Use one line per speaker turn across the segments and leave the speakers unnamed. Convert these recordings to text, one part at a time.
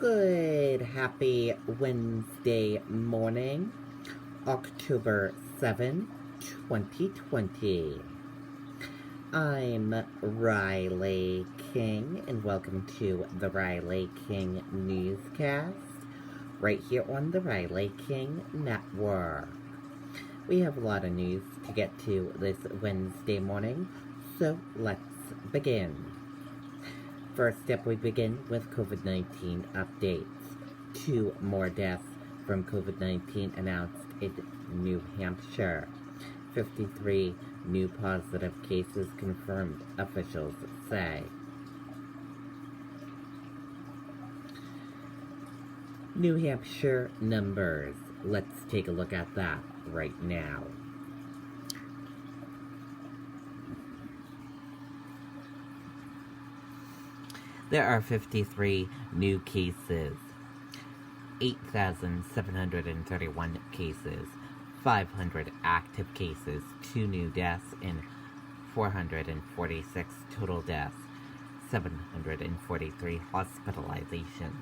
Good, happy Wednesday morning, October 7, 2020. I'm Riley King, and welcome to the Riley King Newscast, right here on the Riley King Network. We have a lot of news to get to this Wednesday morning, so let's begin. First up, we begin with COVID-19 updates. 2 more deaths from COVID-19 announced in New Hampshire. 53 new positive cases confirmed, officials say. New Hampshire numbers. Let's take a look at that right now. There are 53 new cases, 8,731 cases, 500 active cases, 2 new deaths, and 446 total deaths, 743 hospitalizations.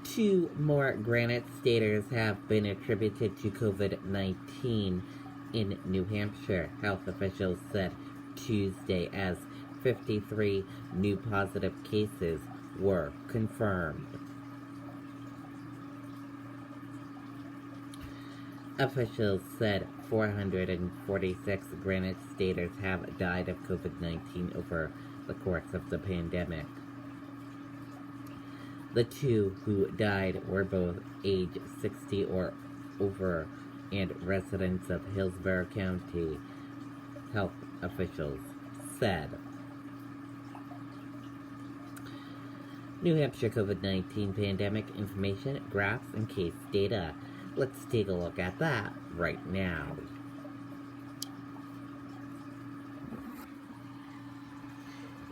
Two more Granite Staters have been attributed to COVID-19 in New Hampshire, health officials said Tuesday, as 53 new positive cases were confirmed. Officials said 446 Granite Staters have died of COVID-19 over the course of the pandemic. The 2 who died were both age 60 or over and residents of Hillsborough County, health officials said. New Hampshire COVID-19 pandemic information, graphs, and case data. Let's take a look at that right now.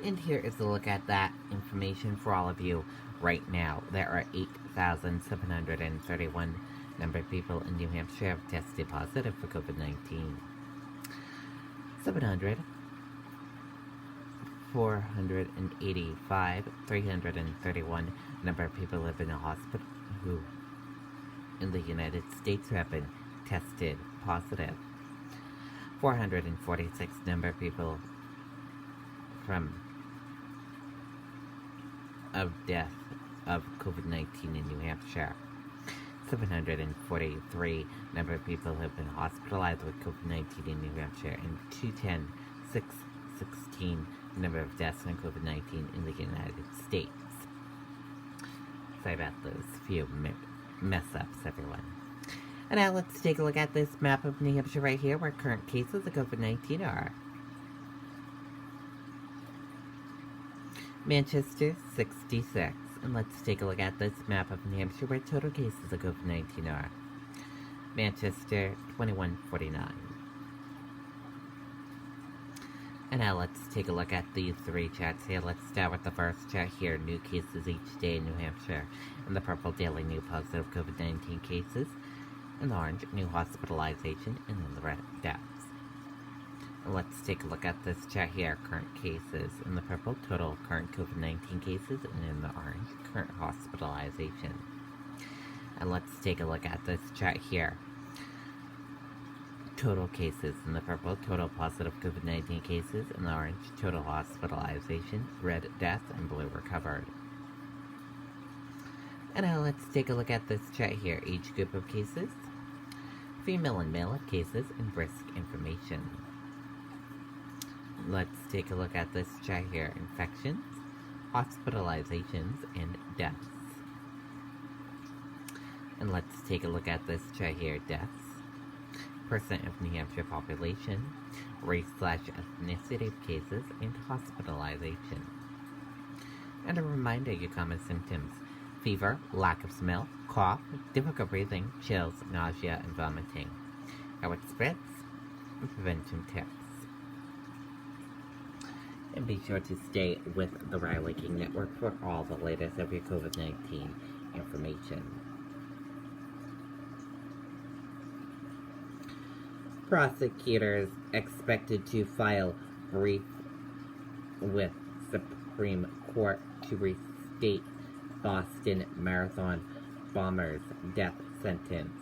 And here is a look at that information for all of you right now. There are 8,731 number of people in New Hampshire have tested positive for COVID-19. 331 number of people live in a hospital who in the United States who have been tested positive. 446 number of people of death of COVID-19 in New Hampshire. 743 number of people have been hospitalized with COVID-19 in New Hampshire, and 616 number of deaths from COVID-19 in the United States. Sorry about those few mess-ups, everyone. And now let's take a look at this map of New Hampshire right here, where current cases of COVID-19 are. Manchester, 66. And let's take a look at this map of New Hampshire, where total cases of COVID-19 are. Manchester, 2149. And now let's take a look at these 3 charts here. Let's start with the first chart here. New cases each day in New Hampshire. In the purple, daily new positive COVID-19 cases. In the orange, new hospitalization. And in the red, deaths. And let's take a look at this chart here. Current cases. In the purple, total current COVID-19 cases. And in the orange, current hospitalization. And let's take a look at this chart here. Total cases. In the purple, total positive COVID-19 cases. In the orange, total hospitalization. Red, death. And blue, recovered. And now let's take a look at this chart here. Age group of cases. Female and male of cases. And risk information. Let's take a look at this chart here. Infections, hospitalizations, and deaths. And let's take a look at this chart here. Deaths, percent of New Hampshire population, race/ethnicity of cases, and hospitalization. And a reminder, your common symptoms: fever, lack of smell, cough, difficult breathing, chills, nausea, and vomiting. How it spreads, and prevention tips. And be sure to stay with the Riley King Network for all the latest of your COVID-19 information. Prosecutors expected to file brief with Supreme Court to restate Boston Marathon bomber's death sentence.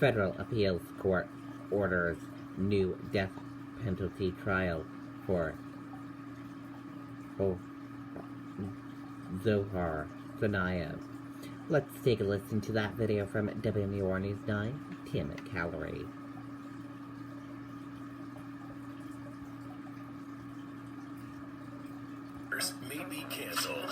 Federal Appeals Court orders new death penalty trial for Zohar Tsarnaev. Let's take a listen to that video from WMUR News 9, Tim Calorie.
May be canceled,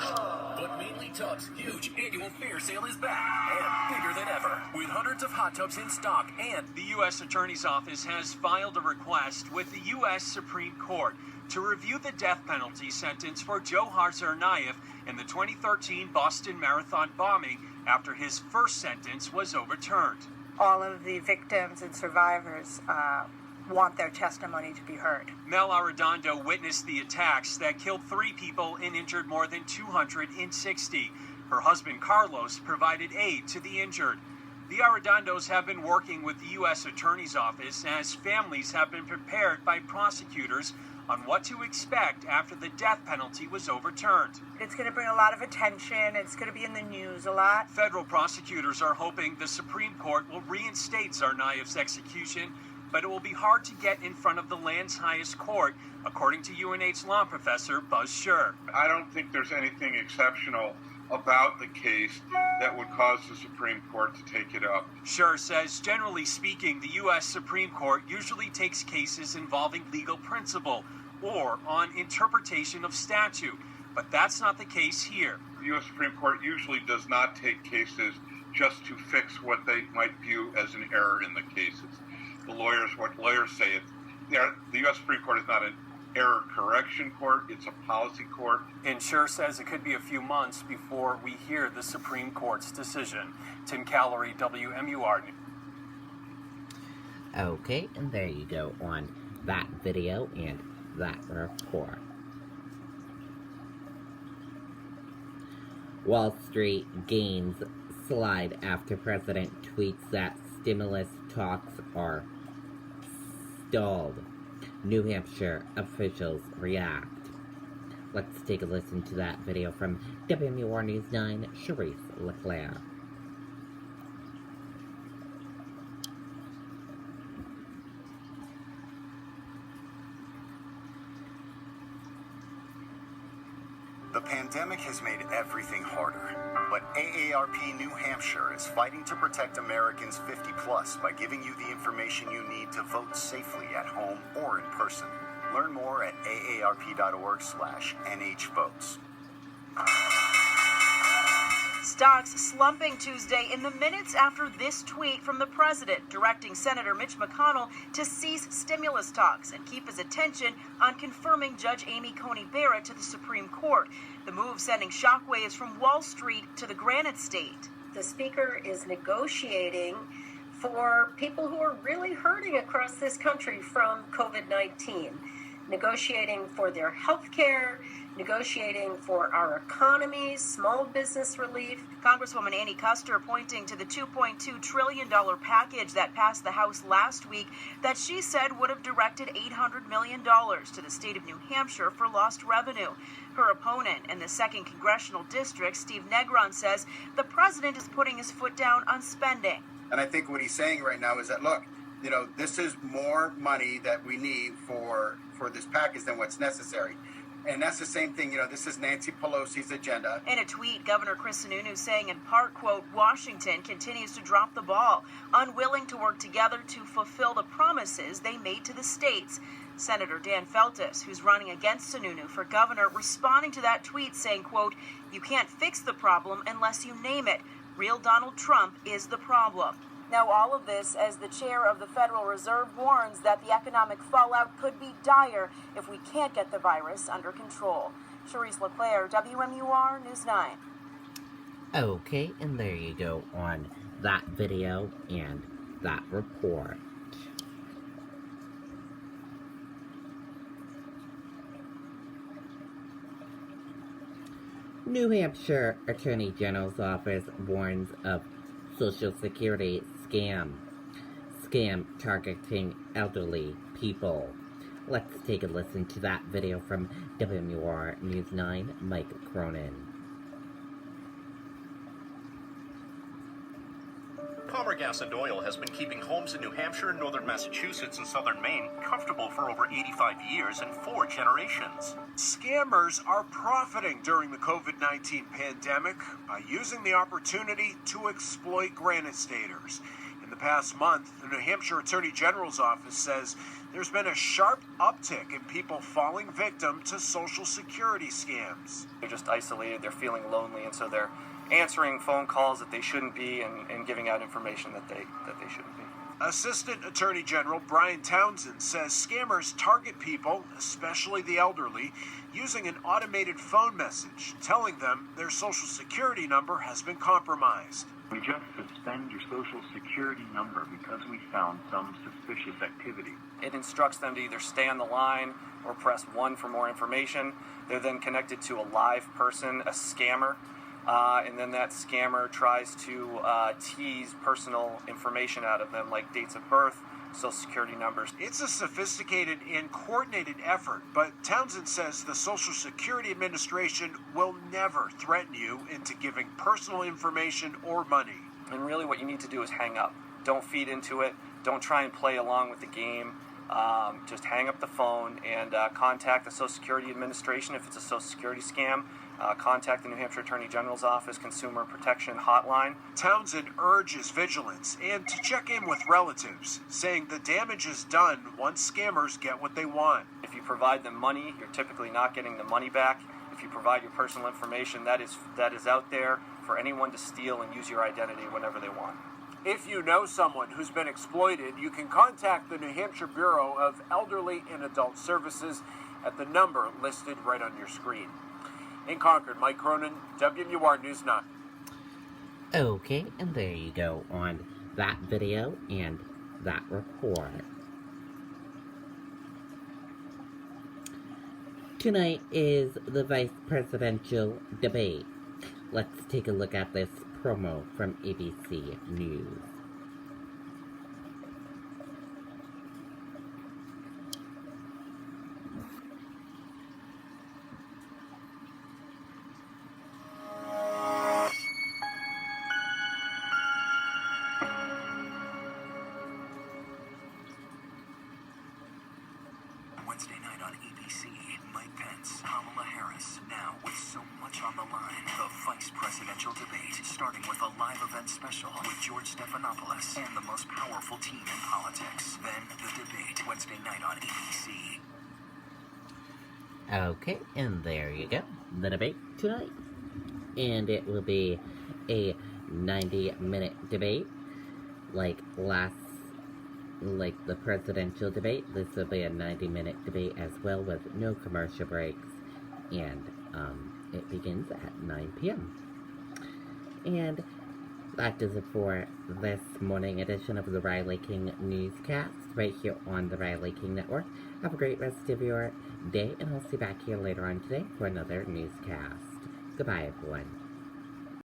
but Mainly Tubs' huge annual fair sale is back and bigger than ever, with hundreds of hot tubs in stock. And
the U.S. Attorney's Office has filed a request with the U.S. Supreme Court to review the death penalty sentence for Zohar Tsarnaev in the 2013 Boston Marathon bombing after his first sentence was overturned.
All of the victims and survivors want their testimony to be heard.
Mel Arredondo witnessed the attacks that killed 3 people and injured more than 260. Her husband Carlos provided aid to the injured. The Arredondos have been working with the U.S. Attorney's Office as families have been prepared by prosecutors on what to expect after the death penalty was overturned.
It's going to bring a lot of attention. It's going to be in the news a lot.
Federal prosecutors are hoping the Supreme Court will reinstate Tsarnaev's execution, but it will be hard to get in front of the land's highest court, according to UNH law professor Buzz Scher.
I don't think there's anything exceptional about the case that would cause the Supreme Court to take it up.
Scher says, generally speaking, the U.S. Supreme Court usually takes cases involving legal principle or on interpretation of statute, but that's not the case here.
The U.S. Supreme Court usually does not take cases just to fix what they might view as an error in the cases. What lawyers say, the U.S. Supreme Court is not an error correction court, it's a policy court.
And Scher says it could be a few months before we hear the Supreme Court's decision. Tim Calorie, WMUR.
Okay, and there you go on that video and that report. Wall Street gains slide after President tweets that stimulus talks are stalled. New Hampshire officials react. Let's take a listen to that video from WMUR News 9, Charisse Leclerc.
The pandemic has made everything harder, but AARP New Hampshire is fighting to protect Americans 50 plus by giving you the information you need to vote safely at home or in person. Learn more at aarp.org/nhvotes.
Stocks slumping Tuesday in the minutes after this tweet from the president directing Senator Mitch McConnell to cease stimulus talks and keep his attention on confirming Judge Amy Coney Barrett to the Supreme Court. The move sending shockwaves from Wall Street to the Granite State.
The speaker is negotiating for people who are really hurting across this country from COVID-19, negotiating for their health care, negotiating for our economy, small business relief.
Congresswoman Annie Kuster pointing to the $2.2 trillion package that passed the House last week that she said would have directed $800 million to the state of New Hampshire for lost revenue. Her opponent in the 2nd Congressional District, Steve Negron, says the president is putting his foot down on spending.
And I think what he's saying right now is that, look, this is more money that we need for this package than what's necessary. And that's the same thing, this is Nancy Pelosi's agenda.
In a tweet, Governor Chris Sununu saying in part, quote, Washington continues to drop the ball, unwilling to work together to fulfill the promises they made to the states. Senator Dan Feltus, who's running against Sununu for governor, responding to that tweet saying, quote, you can't fix the problem unless you name it. Real Donald Trump is the problem. Now, all of this as the chair of the Federal Reserve warns that the economic fallout could be dire if we can't get the virus under control. Charisse Leclerc, WMUR News 9.
Okay, and there you go on that video and that report. New Hampshire Attorney General's office warns of Social Security scam. scam targeting elderly people. Let's take a listen to that video from WMUR News 9, Mike Cronin.
Palmer Gas and Oil has been keeping homes in New Hampshire, northern Massachusetts, and southern Maine comfortable for over 85 years and 4 generations.
Scammers are profiting during the COVID-19 pandemic by using the opportunity to exploit Granite Staters. In the past month, the New Hampshire Attorney General's office says there's been a sharp uptick in people falling victim to Social Security scams.
They're just isolated, they're feeling lonely, and so they're answering phone calls that they shouldn't be and giving out information that they shouldn't be.
Assistant Attorney General Brian Townsend says scammers target people, especially the elderly, using an automated phone message telling them their Social Security number has been compromised.
We just suspend your Social Security number because we found some suspicious activity.
It instructs them to either stay on the line or press 1 for more information. They're then connected to a live person, a scammer, and then that scammer tries to tease personal information out of them, like dates of birth, Social Security numbers.
It's a sophisticated and coordinated effort, but Townsend says the Social Security Administration will never threaten you into giving personal information or money.
And really what you need to do is hang up. Don't feed into it. Don't try and play along with the game. Just hang up the phone and contact the Social Security Administration if it's a Social Security scam. Contact the New Hampshire Attorney General's Office Consumer Protection Hotline.
Townsend urges vigilance and to check in with relatives, saying the damage is done once scammers get what they want.
If you provide them money, you're typically not getting the money back. If you provide your personal information, that is out there for anyone to steal and use your identity whenever they want.
If you know someone who's been exploited, you can contact the New Hampshire Bureau of Elderly and Adult Services at the number listed right on your screen. In Concord, Mike Cronin, WMUR News 9.
Okay, and there you go on that video and that report. Tonight is the vice presidential debate. Let's take a look at this promo from ABC News.
Wednesday night on ABC, Mike Pence, Kamala Harris. Now, with so much on the line, the vice presidential debate, starting with a live event special with George Stephanopoulos and the most powerful team in politics. Then the debate, Wednesday night on ABC.
Okay, and there you go, the debate tonight. And it will be a 90-minute debate, like the presidential debate. This will be a 90-minute debate as well, with no commercial breaks, and it begins at 9 p.m. And that does it for this morning edition of the Riley King Newscast, right here on the Riley King Network. Have a great rest of your day, and I'll see you back here later on today for another newscast. Goodbye, everyone.